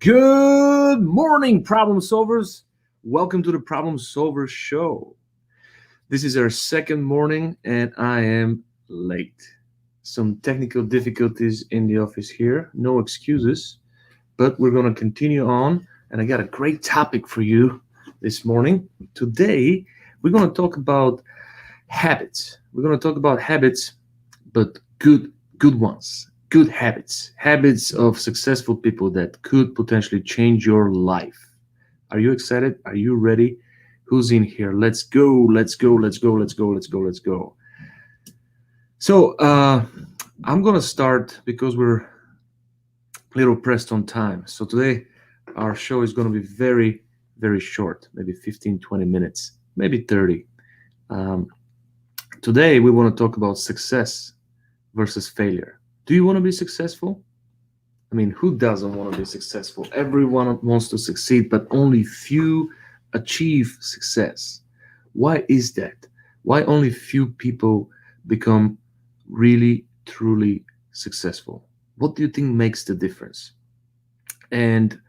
Good morning, problem solvers. Welcome to the Problem Solver Show. This is our second morning, and I am late. Some technical difficulties in the office here. No excuses, but we're going to continue on. And I got a great topic for you this morning. Today, we're going to talk about habits. We're going to talk about habits, but good ones, good habits of successful people that could potentially change your life. Are you excited? Are you ready? Who's in here? Let's go. Let's go. Let's go. Let's go. Let's go. Let's go. So I'm gonna start because we're a little pressed on time. So today our show is gonna be very short, maybe 15, 20 minutes, maybe 30. Um, Today we want to talk about success versus failure. Do you want to be successful? I mean, who doesn't want to be successful? Everyone wants to succeed, but only few achieve success. Why is that? Why only few people become really, truly successful? What do you think makes the difference? And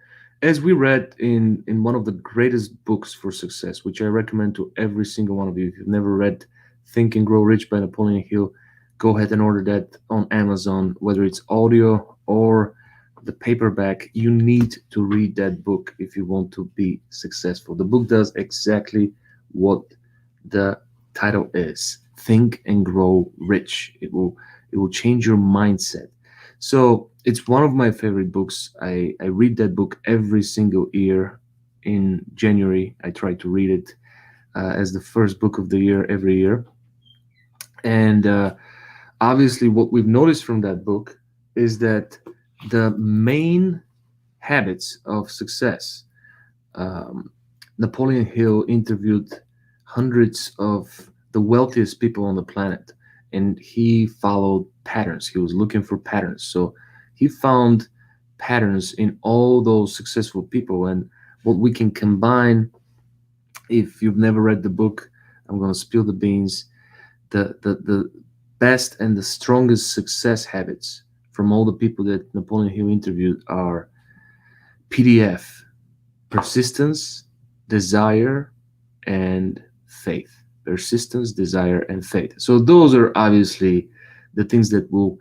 as we read in one of the greatest books for success, which I recommend to every single one of you, if you've never read Think and Grow Rich by Napoleon Hill, go ahead and order that on Amazon, whether it's audio or the paperback. You need to read that book if you want to be successful. The book does exactly what the title is. Think and Grow Rich. It will change your mindset. So it's one of my favorite books. I read that book every single year. In January, I try to read it as the first book of the year every year. And obviously, what we've noticed from that book is that the main habits of success. Um, Napoleon Hill interviewed hundreds of the wealthiest people on the planet, and he followed patterns. He was looking for patterns. So he found patterns in all those successful people, and what we can combine. If you've never read the book, I'm going to spill the beans. The best and the strongest success habits from all the people that Napoleon Hill interviewed are PDF, persistence, desire, and faith. Persistence, desire, and faith. So those are obviously the things that will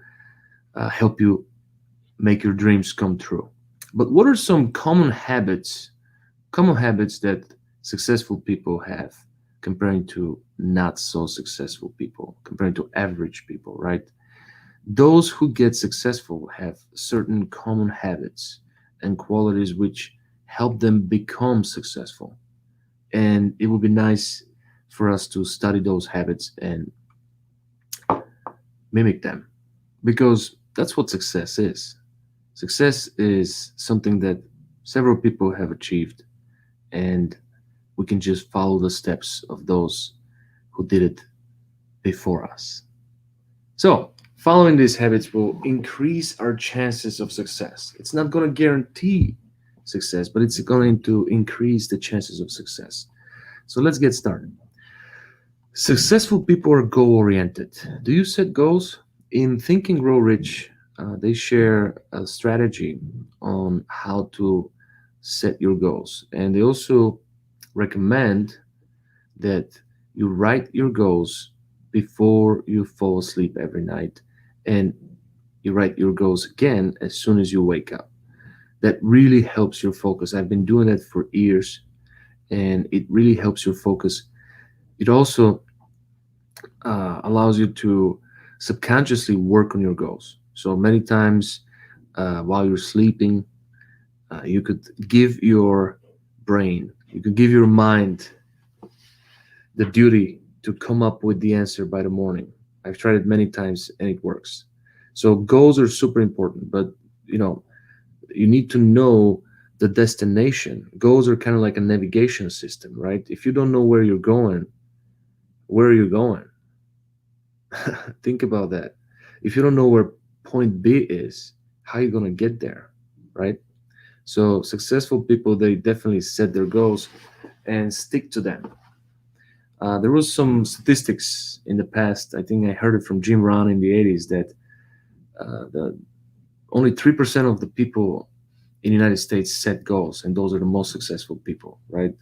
help you make your dreams come true. But what are some common habits that successful people have comparing to not so successful people, comparing to average people, right? Those who get successful have certain common habits and qualities which help them become successful. And it would be nice for us to study those habits and mimic them because that's what success is. Success is something that several people have achieved, and we can just follow the steps of those who did it before us. So, following these habits will increase our chances of success. It's not going to guarantee success, but it's going to increase the chances of success. So, let's get started. Successful people are goal oriented. Do you set goals? In Think and Grow Rich, they share a strategy on how to set your goals. And they also recommend that you write your goals before you fall asleep every night, and you write your goals again as soon as you wake up. That really helps your focus. I've been doing that for years, and it really helps your focus. It also allows you to subconsciously work on your goals. So many times while you're sleeping, you could give your brain, you could give your mind the duty to come up with the answer by the morning. I've tried it many times and it works. So goals are super important, but you know, you need to know the destination. Goals are kind of like a navigation system, right? If you don't know where you're going, where are you going? Think about that. If you don't know where point B is, how are you going to get there, right? So successful people, they definitely set their goals and stick to them. There was some statistics in the past. I think I heard it from Jim Rohn in the 80s that the only 3% of the people in the United States set goals, and those are the most successful people, right?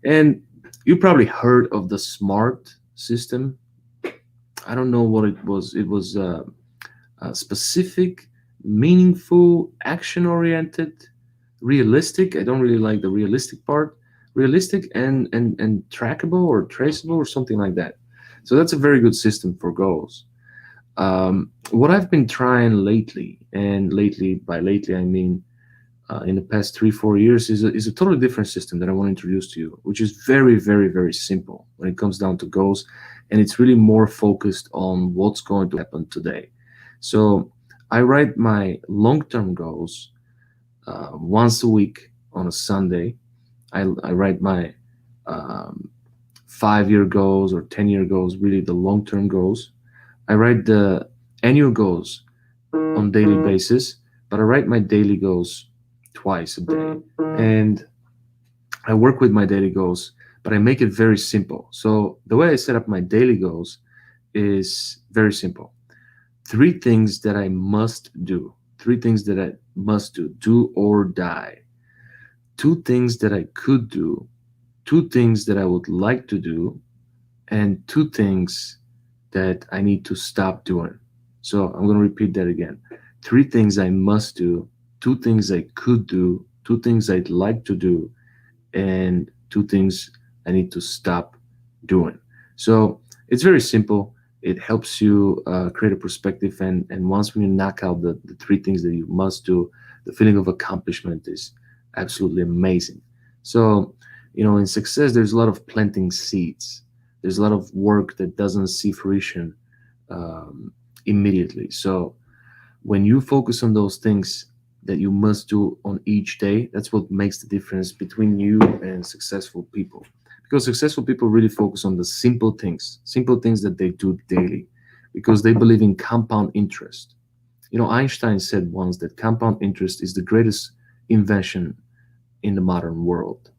And you probably heard of the SMART system. I don't know what it was. It was specific, meaningful, action oriented, realistic. I don't really like the realistic part. Realistic and trackable or traceable or something like that. So that's a very good system for goals. What I've been trying lately, and lately by lately I mean in the past 3 4 years, is a totally different system that I want to introduce to you, which is very very very simple when it comes down to goals, and it's really more focused on what's going to happen today. So I write my long-term goals once a week on a Sunday. I write my um, 5 year goals or 10 year goals, really the long-term goals. I write the annual goals on daily basis, but I write my daily goals twice a day. And I work with my daily goals, but I make it very simple. So the way I set up my daily goals is very simple. Three things that I must do. Three things that I must do or die. Two things that I could do. Two things that I would like to do, and two things that I need to stop doing. So I'm going to repeat that again. Three things I must do, two things I could do, two things I'd like to do, and two things I need to stop doing. So it's very simple. It helps you create a perspective, and once when you knock out the three things that you must do, the feeling of accomplishment is absolutely amazing. So, in success, there's a lot of planting seeds. There's a lot of work that doesn't see fruition um, immediately. So when you focus on those things that you must do on each day, that's what makes the difference between you and successful people. Because successful people really focus on the simple things that they do daily, because they believe in compound interest. Einstein said once that compound interest is the greatest invention in the modern world.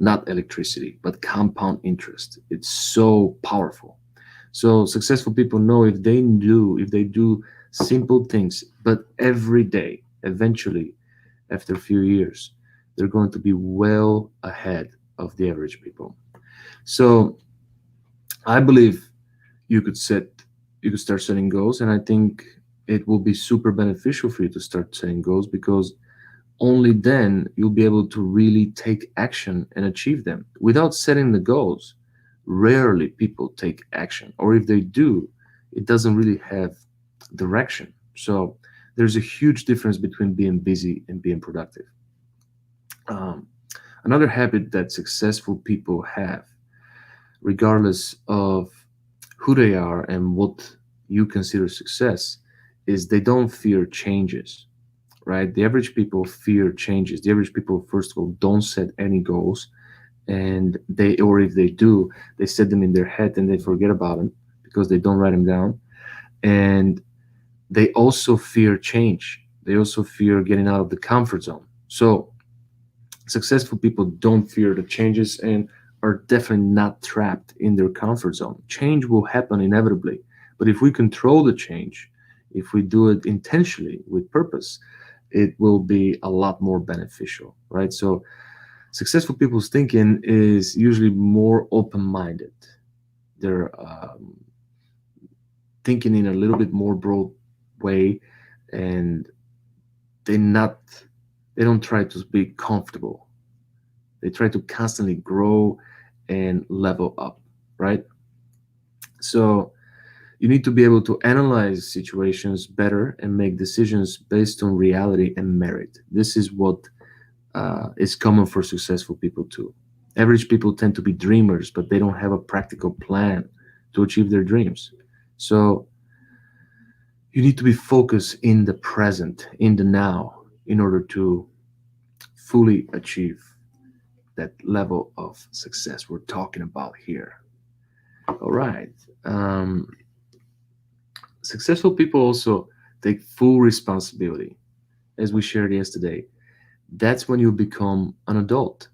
Not electricity, but compound interest. It's so powerful. So successful people know if they do simple things, but every day, eventually, after a few years, they're going to be well ahead of the average people. So I believe you could set you could start setting goals, and I think it will be super beneficial for you to start setting goals, because only then you'll be able to really take action and achieve them. Without setting the goals, rarely people take action, or if they do, it doesn't really have direction. So there's a huge difference between being busy and being productive. Um, Another habit that successful people have, regardless of who they are and what you consider success, is they don't fear changes, right? The average people fear changes. The average people, first of all, don't set any goals, and or if they do, they set them in their head and they forget about them because they don't write them down. And they also fear change. They also fear getting out of the comfort zone. So successful people don't fear the changes and are definitely not trapped in their comfort zone. Change will happen inevitably, but if we control the change, if we do it intentionally with purpose, it will be a lot more beneficial, right? So successful people's thinking is usually more open-minded. They're thinking in a little bit more broad way, and they not they don't try to be comfortable. They try to constantly grow and level up, right? So you need to be able to analyze situations better and make decisions based on reality and merit. This is what is common for successful people too. Average people tend to be dreamers, but they don't have a practical plan to achieve their dreams. So you need to be focused in the present, in the now, in order to fully achieve that level of success we're talking about here. All right. Successful people also take full responsibility, as we shared yesterday. That's when you become an adult,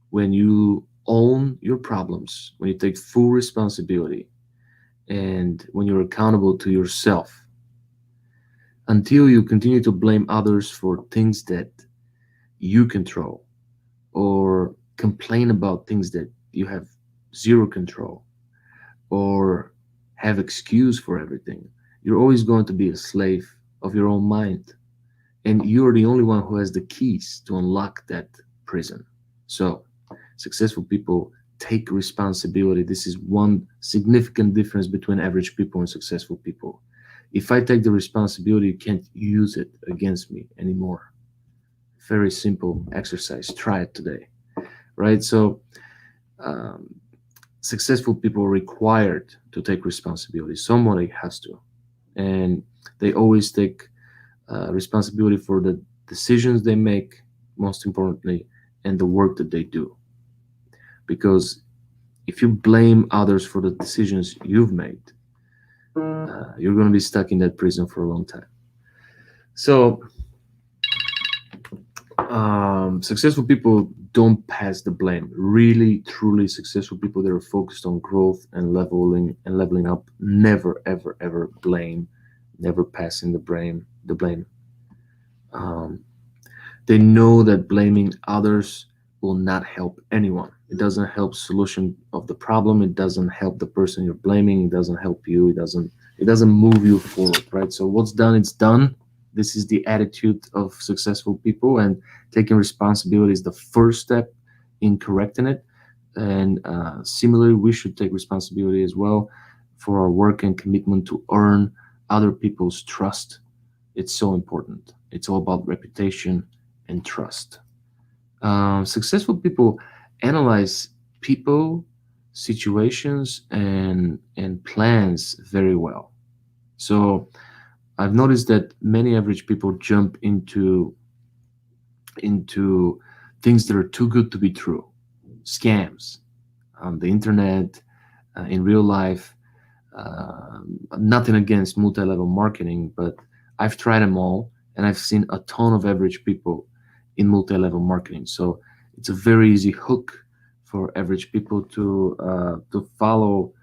when you own your problems, when you take full responsibility, and when you're accountable to yourself. Until you continue to blame others for things that you control, or complain about things that you have zero control, or have excuse for everything, you're always going to be a slave of your own mind, and you're the only one who has the keys to unlock that prison. So successful people take responsibility. This is one significant difference between average people and successful people. If I take the responsibility, you can't use it against me anymore. Very simple exercise. Try it today, right? So um, successful people are required to take responsibility. Somebody has to, and they always take responsibility for the decisions they make, most importantly, and the work that they do. Because if you blame others for the decisions you've made, you're going to be stuck in that prison for a long time. So, successful people don't pass the blame. Really, truly successful people that are focused on growth and leveling up never, ever, ever blame, never passing the blame. The blame. Um, they know that blaming others will not help anyone. It doesn't help solution of the problem. It doesn't help the person you're blaming. It doesn't help you. It doesn't move you forward, right? So what's done, it's done. This is the attitude of successful people, and taking responsibility is the first step in correcting it. And similarly, we should take responsibility as well for our work and commitment to earn other people's trust. It's so important. It's all about reputation and trust. Successful people analyze people, situations, and plans very well. So I've noticed that many average people jump into things that are too good to be true, scams on the internet, in real life. Nothing against multi-level marketing, but I've tried them all, and I've seen a ton of average people in multi-level marketing. So it's a very easy hook for average people to follow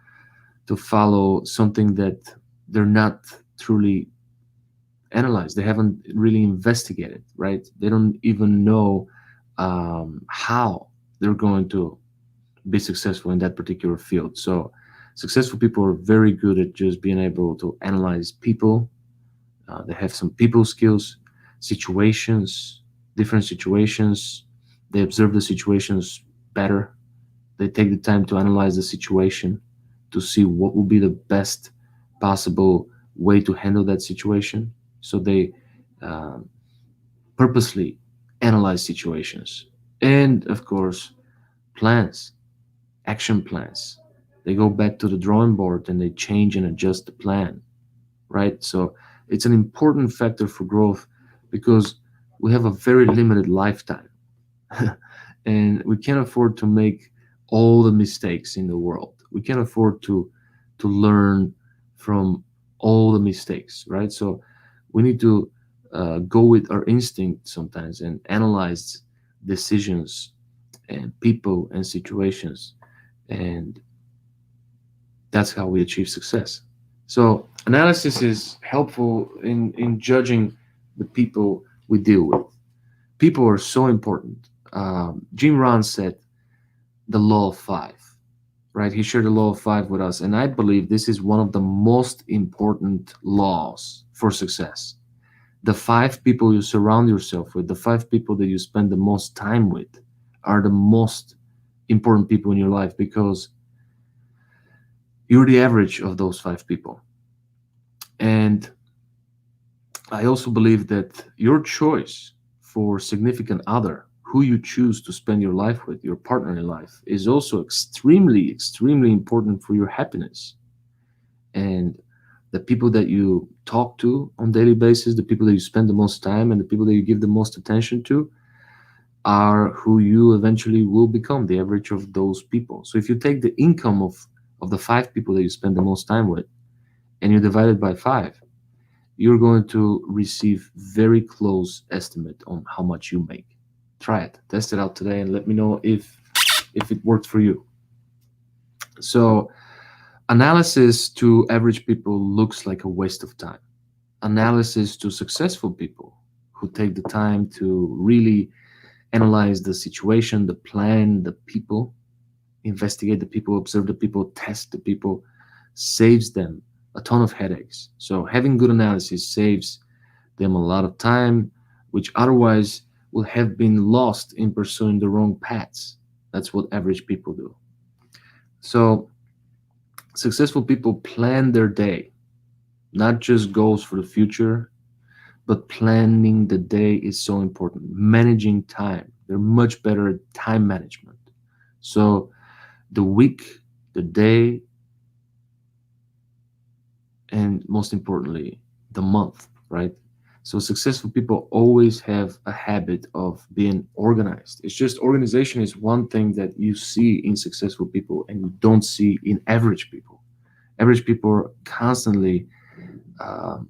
something that they're not truly analyzed. They haven't really investigated, right? They don't even know how they're going to be successful in that particular field. So successful people are very good at just being able to analyze people. They have some people skills, situations, different situations. They observe the situations better. They take the time to analyze the situation to see what will be the best possible way to handle that situation. So they um, purposely analyze situations. And of course, plans, action plans. They go back to the drawing board and they change and adjust the plan, right? So it's an important factor for growth because we have a very limited lifetime and we can't afford to make all the mistakes in the world. We can't afford to learn from all the mistakes, right? So we need to go with our instinct sometimes and analyze decisions and people and situations, and that's how we achieve success. So analysis is helpful in judging the people we deal with. People are so important. Jim Rohn said the law of five, right? He shared the law of five with us, and I believe this is one of the most important laws for success. The five people you surround yourself with, the five people that you spend the most time with, are the most important people in your life because you're the average of those five people. And I also believe that your choice for significant other, who you choose to spend your life with, your partner in life, is also extremely, extremely important for your happiness. And the people that you talk to on daily basis, the people that you spend the most time, and the people that you give the most attention to, are who you eventually will become, the average of those people. So if you take the income of the five people that you spend the most time with and you divide it by five, you're going to receive very close estimate on how much you make. Try it, test it out today, and let me know if it worked for you. So analysis to average people looks like a waste of time. Analysis to successful people who take the time to really analyze the situation, the plan, the people, investigate the people, observe the people, test the people, saves them a ton of headaches. So having good analysis saves them a lot of time, which otherwise would have been lost in pursuing the wrong paths. That's what average people do. So successful people plan their day, not just goals for the future, but planning the day is so important. Managing time, they're much better at time management. So the week, the day, and most importantly, the month, right? So successful people always have a habit of being organized. It's just organization is one thing that you see in successful people and you don't see in average people. Average people are constantly um,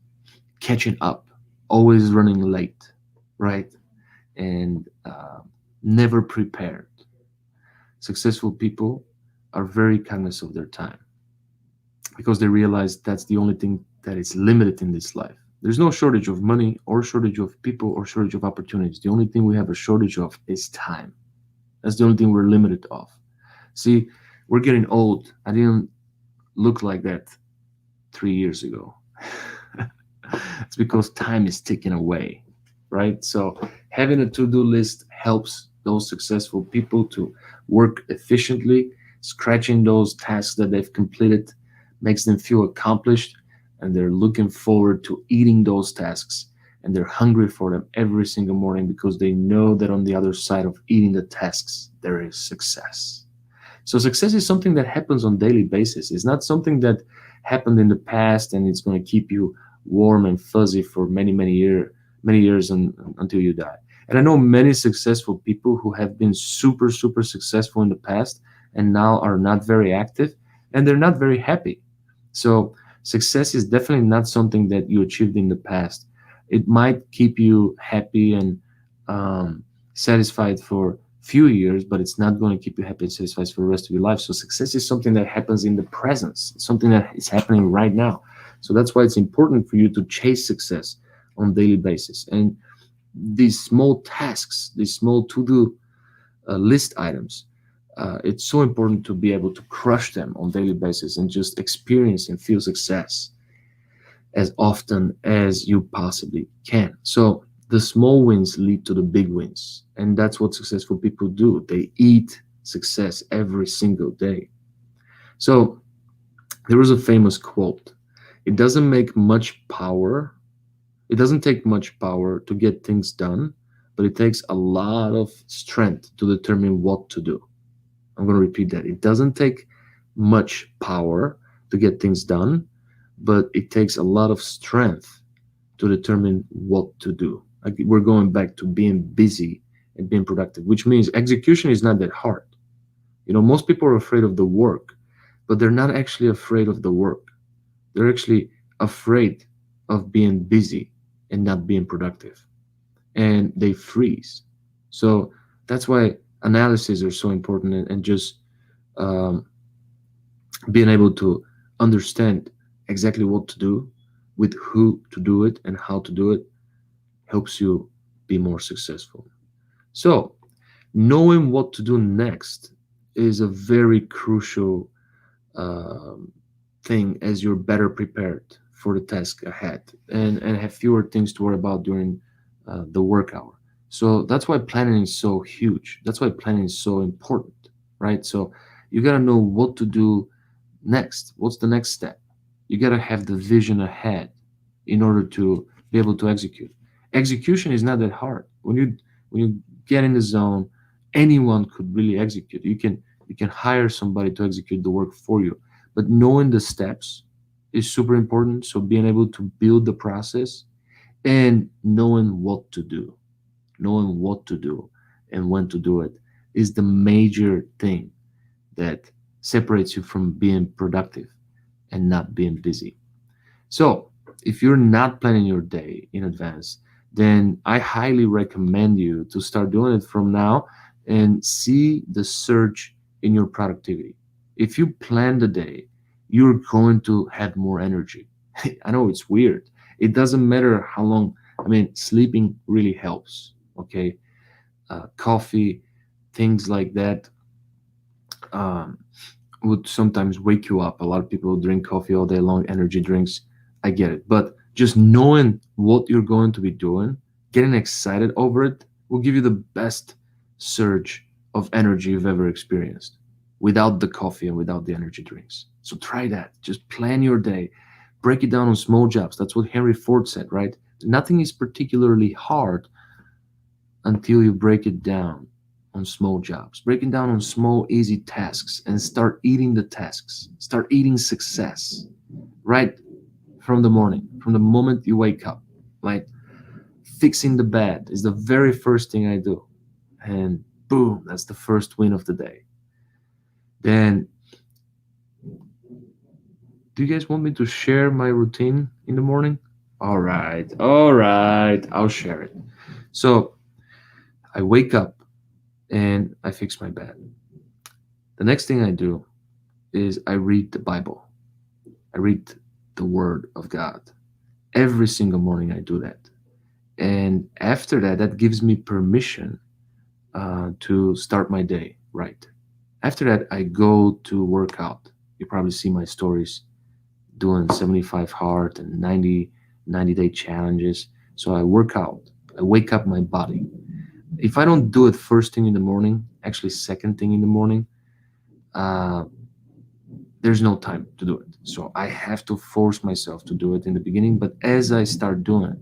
catching up, always running late, right? And never prepared. Successful people are very cognizant of their time because they realize that's the only thing that is limited in this life. There's no shortage of money or shortage of people or shortage of opportunities. The only thing we have a shortage of is time. That's the only thing we're limited of. See, we're getting old. I didn't look like that 3 years ago. It's because time is ticking away, right? So having a to-do list helps those successful people to work efficiently. Scratching those tasks that they've completed makes them feel accomplished, and they're looking forward to eating those tasks, and they're hungry for them every single morning because they know that on the other side of eating the tasks there is success. So success is something that happens on daily basis. It's not something that happened in the past and it's going to keep you warm and fuzzy for many years until you die. And I know many successful people who have been super successful in the past and now are not very active and they're not very happy. So success is definitely not something that you achieved in the past. It might keep you happy and satisfied for few years, but it's not going to keep you happy and satisfied for the rest of your life. So success is something that happens in the presence. It's something that is happening right now. So that's why it's important for you to chase success on daily basis. And these small tasks, these small to-do list items, it's so important to be able to crush them on daily basis and just experience and feel success as often as you possibly can. So the small wins lead to the big wins. And that's what successful people do. They eat success every single day. So there was a famous quote. It doesn't make much power. It doesn't take much power to get things done, but it takes a lot of strength to determine what to do. I'm going to repeat that. It doesn't take much power to get things done, but it takes a lot of strength to determine what to do. Like we're going back to being busy and being productive, which means execution is not that hard. You know, most people are afraid of the work, but they're not actually afraid of the work. They're actually afraid of being busy and not being productive, and they freeze. So that's why analysis are so important, and just um, being able to understand exactly what to do, with who to do it, and how to do it helps you be more successful. So, knowing what to do next is a very crucial um, thing as you're better prepared for the task ahead and have fewer things to worry about during the work hour. So that's why planning is so huge. That's why planning is so important, right? So you got to know what to do next. What's the next step? You got to have the vision ahead in order to be able to execute. Execution is not that hard. When you get in the zone, anyone could really execute. You can hire somebody to execute the work for you, but knowing the steps is super important. So being able to build the process and knowing what to do and when to do it is the major thing that separates you from being productive and not being busy. So, if you're not planning your day in advance, then I highly recommend you to start doing it from now and see the surge in your productivity. If you plan the day, you're going to have more energy. I know it's weird. It doesn't matter how long, I mean, sleeping really helps, okay? coffee, things like that, um, would sometimes wake you up. A lot of people drink coffee all day long, energy drinks. I get it. But just knowing what you're going to be doing, getting excited over it, will give you the best surge of energy you've ever experienced without the coffee and without the energy drinks. So try that. Just plan your day, break it down on small jobs. That's what Henry Ford said, right? Nothing is particularly hard until you break it down on small jobs, breaking down on small, easy tasks, and start eating the tasks, start eating success right from the morning, from the moment you wake up. Like fixing the bed is the very first thing I do. And boom, that's the first win of the day. Then, do you guys want me to share my routine in the morning? All right, I'll share it. So I wake up and I fix my bed. The next thing I do is I read the Bible. I read the Word of God. Every single morning I do that. And after that, that gives me permission to start my day right. After that, I go to work out. You probably see my stories doing 75 hard and 90-day challenges. So I work out. I wake up my body. If I don't do it first thing in the morning, actually second thing in the morning, uh, there's no time to do it. So I have to force myself to do it in the beginning. But as I start doing it,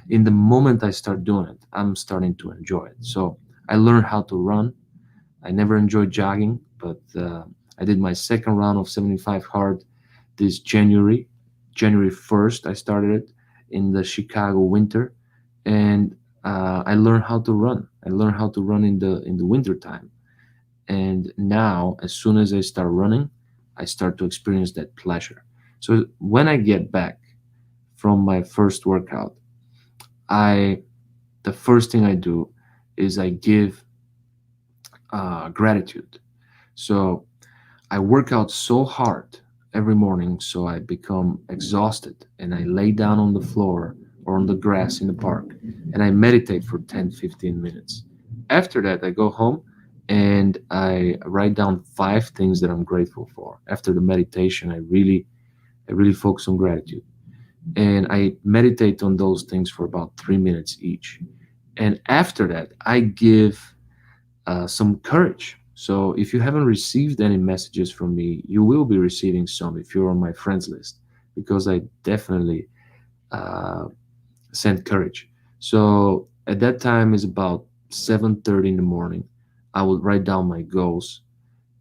in the moment I start doing it, I'm starting to enjoy it. So I learned how to run. I never enjoyed jogging, but I did my second round of 75 hard this January. January 1st, I started it in the Chicago winter, and I learned how to run. I learned how to run in the winter time, and now as soon as I start running, I start to experience that pleasure. So when I get back from my first workout, I the first thing I do is I give gratitude. So I work out so hard every morning, so I become exhausted and I lay down on the floor or on the grass in the park and I meditate for 10, 15 minutes. After that, I go home and I write down 5 things that I'm grateful for. After the meditation, I really focus on gratitude and I meditate on those things for about 3 minutes each. And after that, I give some courage. So if you haven't received any messages from me, you will be receiving some if you're on my friends list, because I definitely uh, send courage. So at that time is about 7:30 in the morning. I will write down my goals,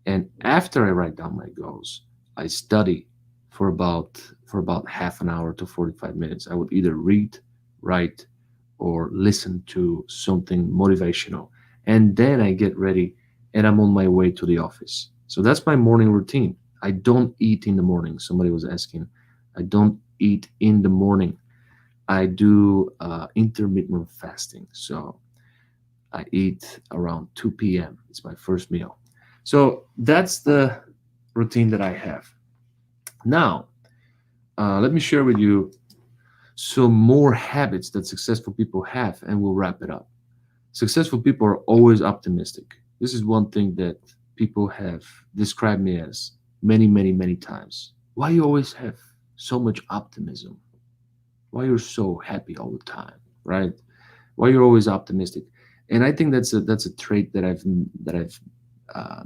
and after I write down my goals, I study for about half an hour to 45 minutes. I would either read, write, or listen to something motivational. And then I get ready and I'm on my way to the office. So that's my morning routine. I don't eat in the morning. Somebody was asking. I don't eat in the morning. I do intermittent fasting. So I eat around 2 p.m. It's my first meal. So that's the routine that I have. Now, let me share with you some more habits that successful people have, and we'll wrap it up. Successful people are always optimistic. This is one thing that people have described me as many times. Why you always have so much optimism? Why you're so happy all the time, right? Why you're always optimistic? And I think that's a trait that I've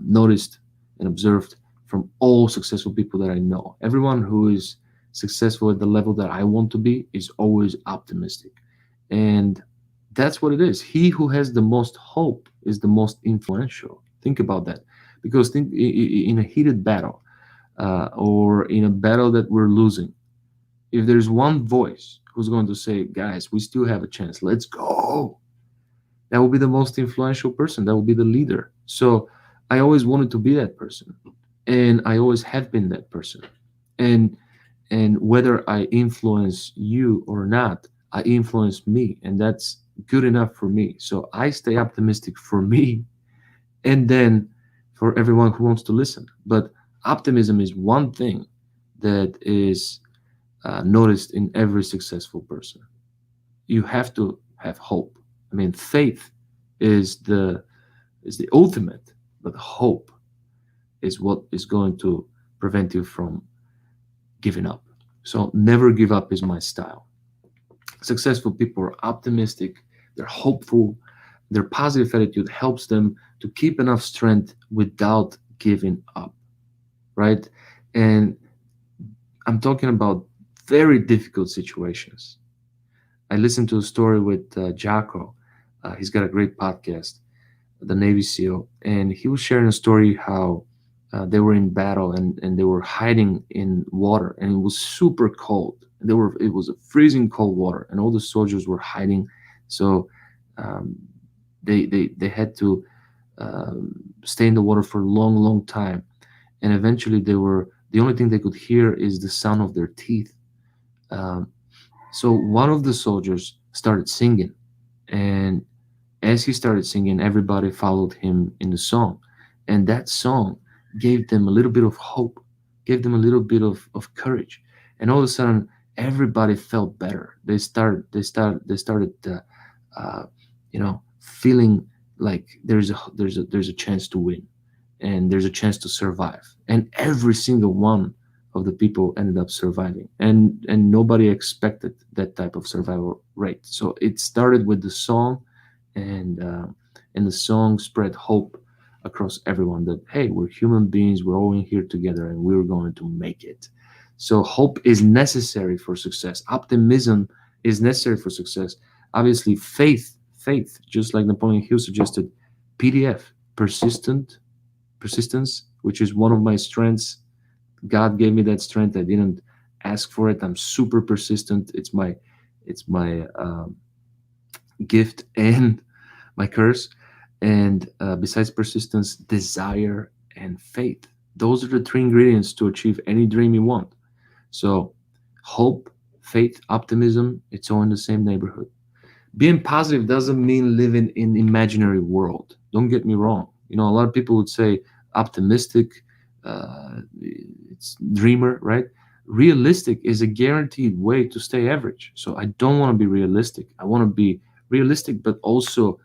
noticed and observed from all successful people that I know. Everyone who is successful at the level that I want to be is always optimistic. And that's what it is. He who has the most hope is the most influential. Think about that. Because think in a heated battle or in a battle that we're losing, if there's one voice who's going to say, guys, we still have a chance, let's go, that will be the most influential person. That will be the leader. So I always wanted to be that person. And I always have been that person. And whether I influence you or not, I influence me, and that's good enough for me. So I stay optimistic for me, and then for everyone who wants to listen. But optimism is one thing that is noticed in every successful person. You have to have hope. I mean, faith is the ultimate, but hope is what is going to prevent you from giving up. So never give up is my style. Successful people are optimistic, they're hopeful, their positive attitude helps them to keep enough strength without giving up, right? And I'm talking about very difficult situations. I listened to a story with Jocko. He's got a great podcast, the Navy SEAL, and he was sharing a story how they were in battle and they were hiding in water, and it was super cold. It was a freezing cold water, and all the soldiers were hiding. So um, they had to stay in the water for a long, long time, and eventually the only thing they could hear is the sound of their teeth. Um, so one of the soldiers started singing, and as he started singing, everybody followed him in the song. And that song gave them a little bit of hope, gave them a little bit of courage. And all of a sudden, everybody felt better. They started feeling like there's a chance to win, and there's a chance to survive. And every single one of the people ended up surviving, and nobody expected that type of survival rate. So it started with the song, and uh, and the song spread hope across everyone that, hey, we're human beings, we're all in here together, and we're going to make it. So hope is necessary for success. Optimism is necessary for success. Obviously, faith, just like Napoleon Hill suggested, PDF, persistence, which is one of my strengths. God gave me that strength. I didn't ask for it. I'm super persistent. It's my gift and my curse. And besides persistence, desire and faith. Those are the three ingredients to achieve any dream you want. So, hope, faith, optimism, it's all in the same neighborhood. Being positive doesn't mean living in imaginary world. Don't get me wrong. A lot of people would say optimistic, it's dreamer, right? Realistic is a guaranteed way to stay average. So I don't want to be realistic. I want to be realistic, but also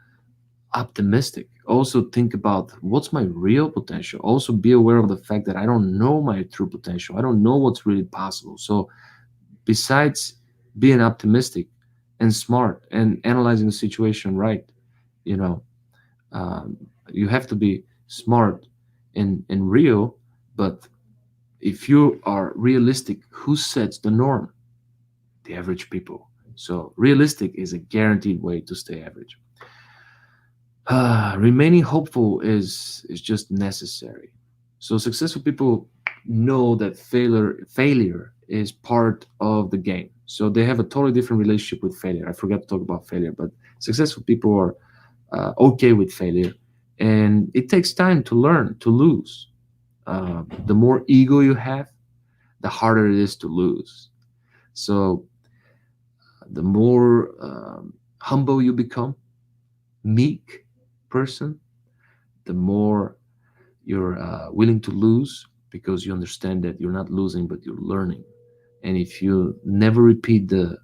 optimistic. Also think about what's my real potential. Also be aware of the fact that I don't know my true potential. I don't know what's really possible. So besides being optimistic and smart and analyzing the situation right, you know, um, you have to be smart and real. But if you are realistic, who sets the norm? The average people. So realistic is a guaranteed way to stay average. Remaining hopeful is just necessary. So successful people know that failure is part of the game. So they have a totally different relationship with failure. I forgot to talk about failure, but successful people are okay with failure, and it takes time to learn to lose. The more ego you have, the harder it is to lose. So the more humble you become, meek person, the more you're willing to lose, because you understand that you're not losing but you're learning. And if you never repeat the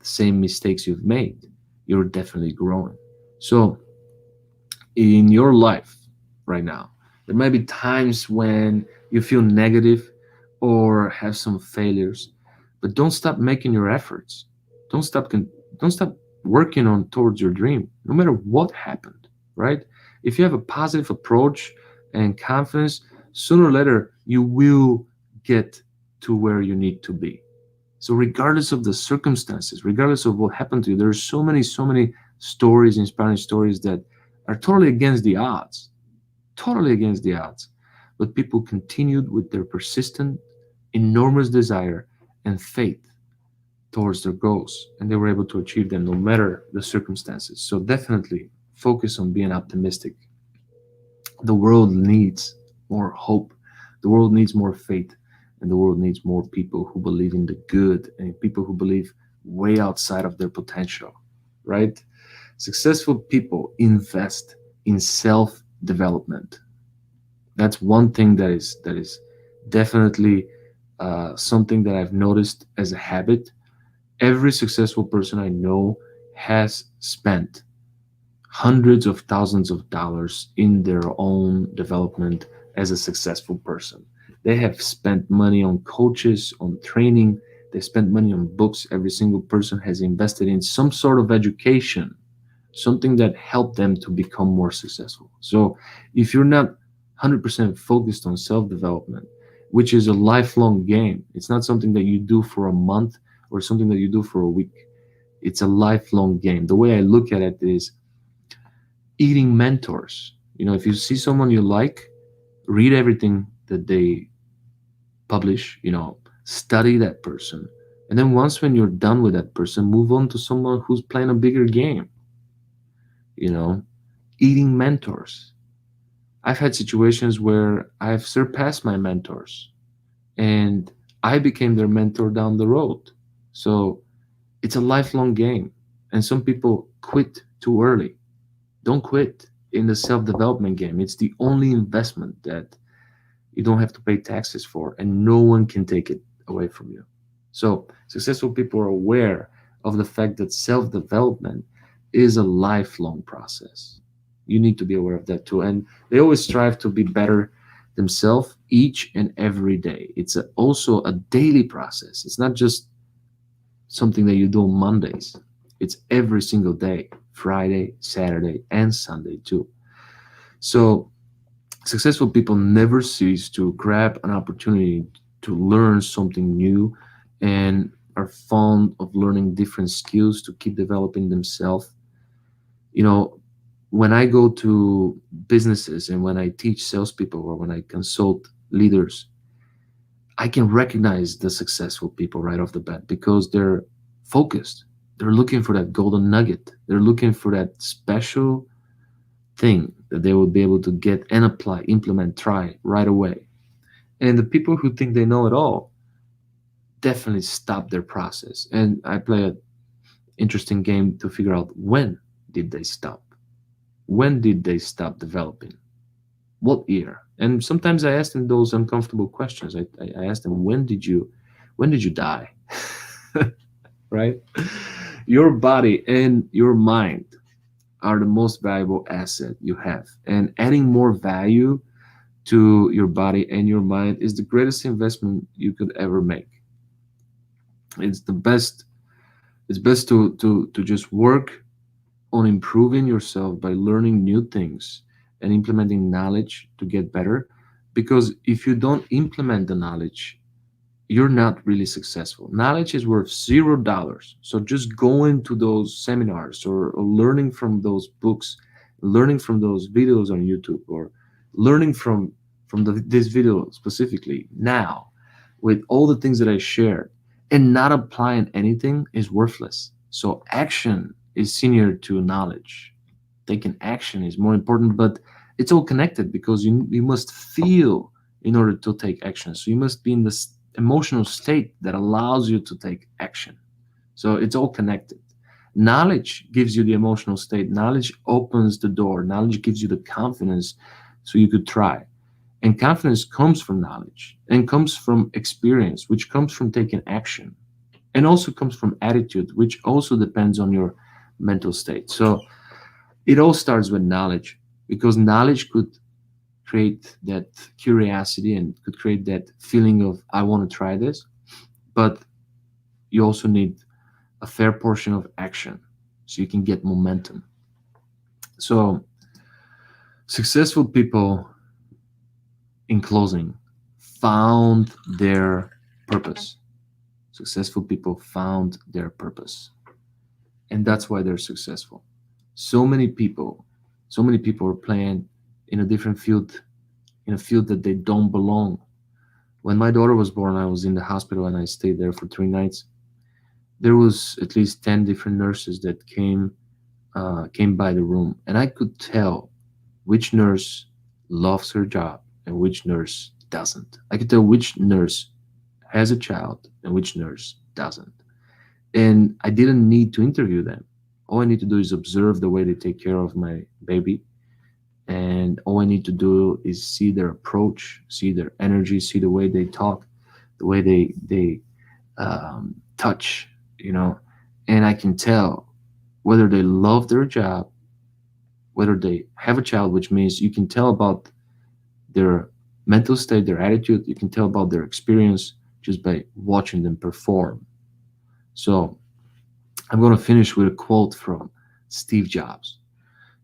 same mistakes you've made, you're definitely growing. So in your life right now, there might be times when you feel negative or have some failures, but don't stop making your efforts. Don't stop don't stop working on towards your dream, no matter what happened, right? If you have a positive approach and confidence, sooner or later you will get to where you need to be. So regardless of the circumstances, regardless of what happened to you, there are so many stories, inspiring stories that are totally against the odds, totally against the odds. But people continued with their persistent, enormous desire and faith towards their goals, and they were able to achieve them no matter the circumstances. So definitely focus on being optimistic. The world needs more hope, the world needs more faith, and the world needs more people who believe in the good and people who believe way outside of their potential, right? Successful people invest in self development. That's one thing that is definitely something that I've noticed as a habit. Every successful person I know has spent hundreds of thousands of dollars in their own development as a successful person. They have spent money on coaches, on training, they spent money on books. Every single person has invested in some sort of education, something that helped them to become more successful. So if you're not 100% focused on self development, which is a lifelong game, it's not something that you do for a month or something that you do for a week. It's a lifelong game. The way I look at it is eating mentors. You know, if you see someone you like, read everything that they publish, you know, study that person. And then once when you're done with that person, move on to someone who's playing a bigger game, you know, eating mentors. I've had situations where I've surpassed my mentors and I became their mentor down the road. So it's a lifelong game. And some people quit too early. Don't quit in the self development game. It's the only investment that you don't have to pay taxes for, and no one can take it away from you. So, successful people are aware of the fact that self development is a lifelong process. You need to be aware of that too. And they always strive to be better themselves each and every day. It's also a daily process. It's not just something that you do on Mondays, it's every single day, Friday, Saturday, and Sunday too. So, successful people never cease to grab an opportunity to learn something new and are fond of learning different skills to keep developing themselves. You know, when I go to businesses and when I teach salespeople or when I consult leaders, I can recognize the successful people right off the bat because they're focused. They're looking for that golden nugget. They're looking for that special thing that they will be able to get and apply, implement, try right away. And the people who think they know it all definitely stop their process. And I play an interesting game to figure out when did they stop? When did they stop developing? What year? And sometimes I ask them those uncomfortable questions. I ask them, when did you die? Right? Your body and your mind are the most valuable asset you have. And adding more value to your body and your mind is the greatest investment you could ever make. It's the best. It's best to just work on improving yourself by learning new things and implementing knowledge to get better. Because if you don't implement the knowledge, you're not really successful. Knowledge is worth $0. So just going to those seminars or learning from those books, learning from those videos on YouTube, or learning from this video specifically now, with all the things that I shared, and not applying anything is worthless. So action is senior to knowledge. Taking action is more important, but it's all connected because you must feel in order to take action. So you must be in this emotional state that allows you to take action. So it's all connected. Knowledge gives you the emotional state. Knowledge opens the door. Knowledge gives you the confidence so you could try. And confidence comes from knowledge and comes from experience, which comes from taking action, and also comes from attitude, which also depends on your mental state. So it all starts with knowledge because knowledge could create that curiosity and could create that feeling of, I want to try this. But you also need a fair portion of action so you can get momentum. So, successful people, in closing, found their purpose. Successful people found their purpose. And that's why they're successful. So many people, so many people are playing in a different field, in a field that they don't belong. When my daughter was born, I was in the hospital and I stayed there for 3 nights. There was at least 10 different nurses that came by the room, and I could tell which nurse loves her job and which nurse doesn't. I could tell which nurse has a child and which nurse doesn't. And I didn't need to interview them. All I need to do is observe the way they take care of my baby. And all I need to do is see their approach, see their energy, see the way they talk, the way they touch, you know, and I can tell whether they love their job whether they have a child, which means you can tell about their mental state, their attitude, you can tell about their experience just by watching them perform. So I'm going to finish with a quote from Steve Jobs.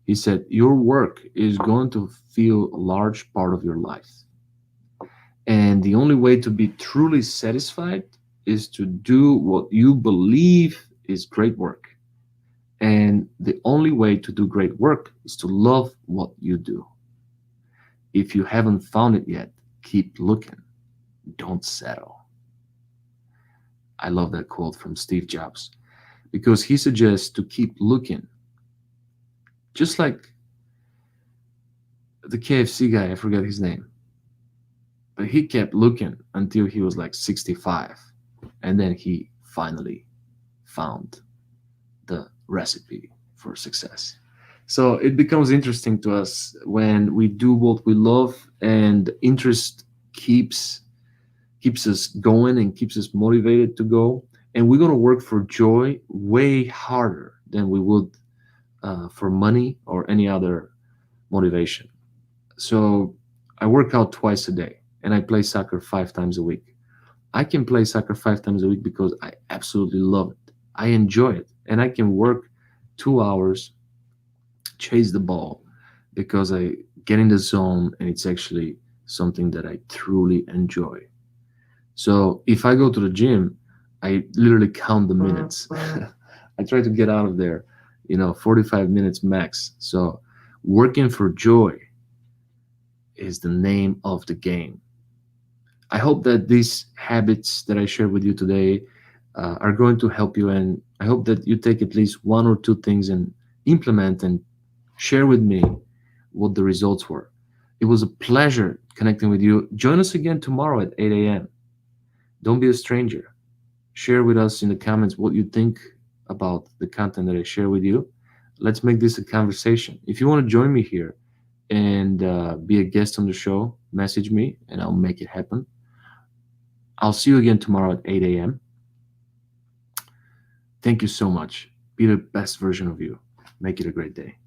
He said, "Your work is going to feel a large part of your life. And the only way to be truly satisfied is to do what you believe is great work. And the only way to do great work is to love what you do. If you haven't found it yet, keep looking. Don't settle." I love that quote from Steve Jobs because he suggests to keep looking. Just like the KFC guy, I forget his name, but he kept looking until he was like 65. And then he finally found the recipe for success. So it becomes interesting to us when we do what we love and interest keeps keeps us going and keeps us motivated to go. And we're going to work for joy way harder than we would for money or any other motivation. So I work out twice a day and I play soccer 5 times a week. I can play soccer 5 times a week because I absolutely love it. I enjoy it. And I can work 2 hours, chase the ball because I get in the zone and it's actually something that I truly enjoy. So if I go to the gym, I literally count the minutes. I try to get out of there, 45 minutes max. So working for joy is the name of the game. I hope that these habits that I shared with you today are going to help you, and I hope that you take at least one or two things and implement and share with me what the results were. It was a pleasure connecting with you. Join us again tomorrow at 8 a.m. Don't be a stranger. Share with us in the comments what you think about the content that I share with you. Let's make this a conversation. If you want to join me here and be a guest on the show, message me and I'll make it happen. I'll see you again tomorrow at 8 a.m. Thank you so much. Be the best version of you. Make it a great day.